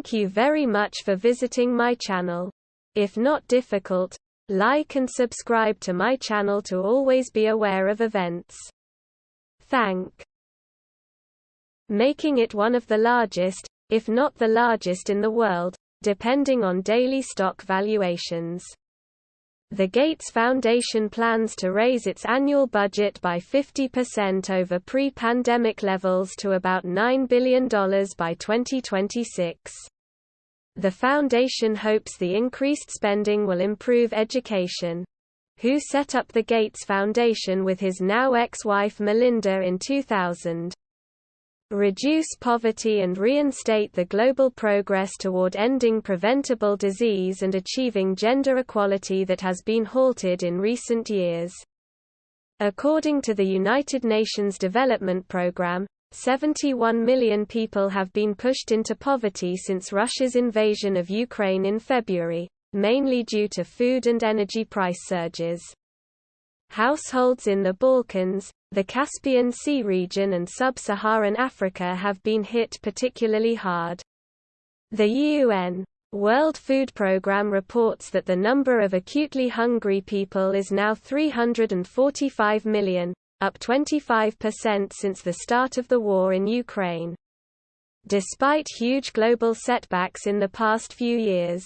Thank you very much for visiting my channel. If not difficult, like and subscribe to my channel to always be aware of events. Making it one of the largest, if not the largest in the world, depending on daily stock valuations. The Gates Foundation plans to raise its annual budget by 50% over pre-pandemic levels to about $9 billion by 2026. The foundation hopes the increased spending will improve education. Who set up the Gates Foundation with his now ex-wife Melinda in 2000. Reduce poverty and reinstate the global progress toward ending preventable disease and achieving gender equality that has been halted in recent years. According to the United Nations Development Programme, 71 million people have been pushed into poverty since Russia's invasion of Ukraine in February, mainly due to food and energy price surges. Households in the Balkans, the Caspian Sea region and sub-Saharan Africa have been hit particularly hard. The UN World Food Programme reports that the number of acutely hungry people is now 345 million, up 25% since the start of the war in Ukraine. Despite huge global setbacks in the past few years,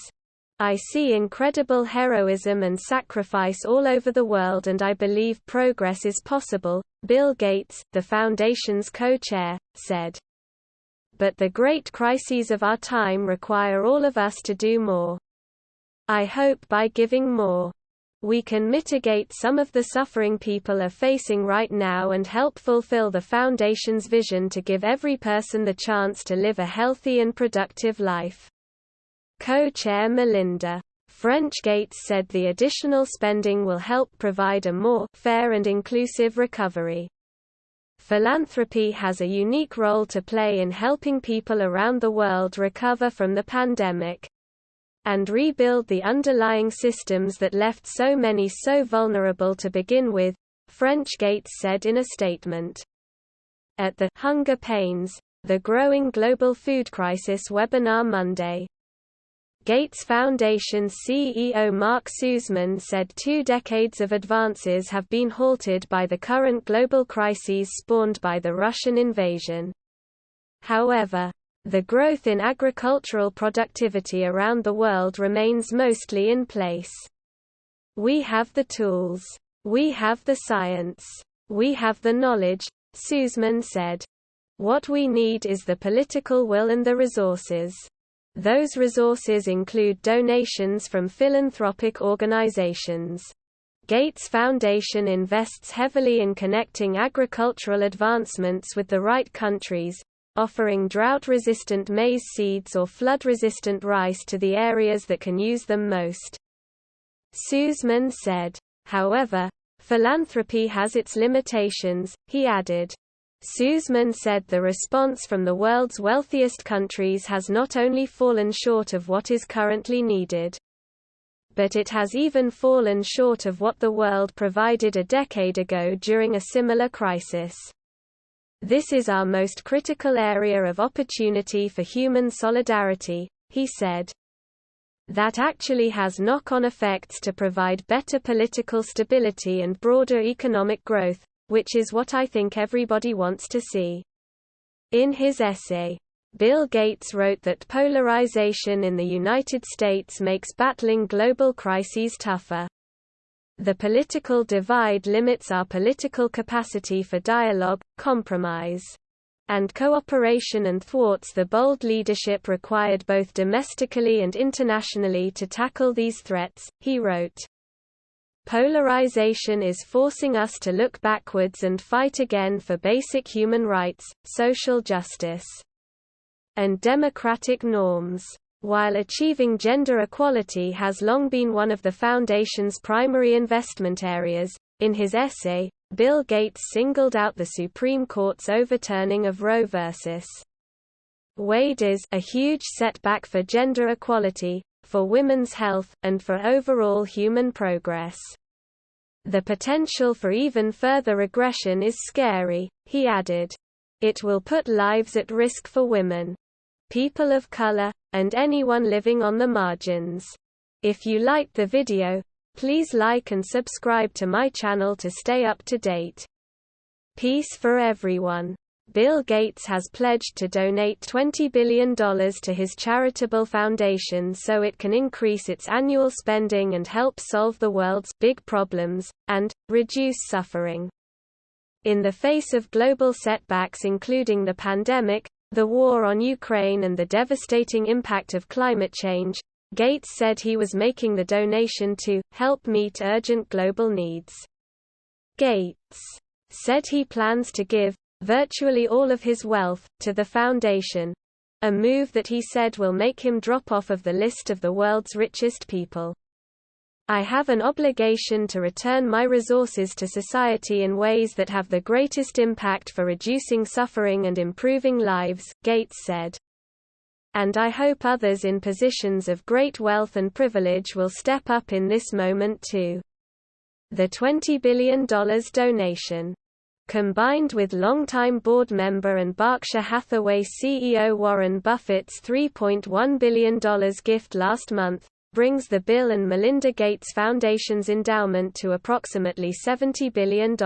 I see incredible heroism and sacrifice all over the world, and I believe progress is possible, Bill Gates, the foundation's co-chair, said. But the great crises of our time require all of us to do more. I hope by giving more, we can mitigate some of the suffering people are facing right now and help fulfill the foundation's vision to give every person the chance to live a healthy and productive life. Co-chair Melinda French Gates said the additional spending will help provide a more fair and inclusive recovery. Philanthropy has a unique role to play in helping people around the world recover from the pandemic and rebuild the underlying systems that left so many so vulnerable to begin with, French Gates said in a statement. At the Hunger Pains, the Growing Global Food Crisis webinar Monday, Gates Foundation CEO Mark Sussman said 2 decades of advances have been halted by the current global crises spawned by the Russian invasion. However, the growth in agricultural productivity around the world remains mostly in place. We have the tools. We have the science. We have the knowledge, Sussman said. What we need is the political will and the resources. Those resources include donations from philanthropic organizations. Gates Foundation invests heavily in connecting agricultural advancements with the right countries, offering drought-resistant maize seeds or flood-resistant rice to the areas that can use them most. Sussman said. However, philanthropy has its limitations, he added. Sussman said the response from the world's wealthiest countries has not only fallen short of what is currently needed, but it has even fallen short of what the world provided a decade ago during a similar crisis. This is our most critical area of opportunity for human solidarity, he said. That actually has knock-on effects to provide better political stability and broader economic growth, which is what I think everybody wants to see. In his essay, Bill Gates wrote that polarization in the United States makes battling global crises tougher. The political divide limits our political capacity for dialogue, compromise, and cooperation and thwarts the bold leadership required both domestically and internationally to tackle these threats, he wrote. Polarization is forcing us to look backwards and fight again for basic human rights, social justice, and democratic norms. While achieving gender equality has long been one of the Foundation's primary investment areas, in his essay, Bill Gates singled out the Supreme Court's overturning of Roe v. Wade as a huge setback for gender equality, for women's health, and for overall human progress. The potential for even further regression is scary, he added. It will put lives at risk for women, people of color, and anyone living on the margins. If you liked the video, please like and subscribe to my channel to stay up to date. Peace for everyone. Bill Gates has pledged to donate $20 billion to his charitable foundation so it can increase its annual spending and help solve the world's big problems, and reduce suffering. In the face of global setbacks including the pandemic, the war on Ukraine and the devastating impact of climate change, Gates said he was making the donation to help meet urgent global needs. Gates said he plans to give virtually all of his wealth to the foundation, a move that he said will make him drop off of the list of the world's richest people. I have an obligation to return my resources to society in ways that have the greatest impact for reducing suffering and improving lives, Gates said. And I hope others in positions of great wealth and privilege will step up in this moment too. The $20 billion donation, combined with longtime board member and Berkshire Hathaway CEO Warren Buffett's $3.1 billion gift last month, brings the Bill and Melinda Gates Foundation's endowment to approximately $70 billion.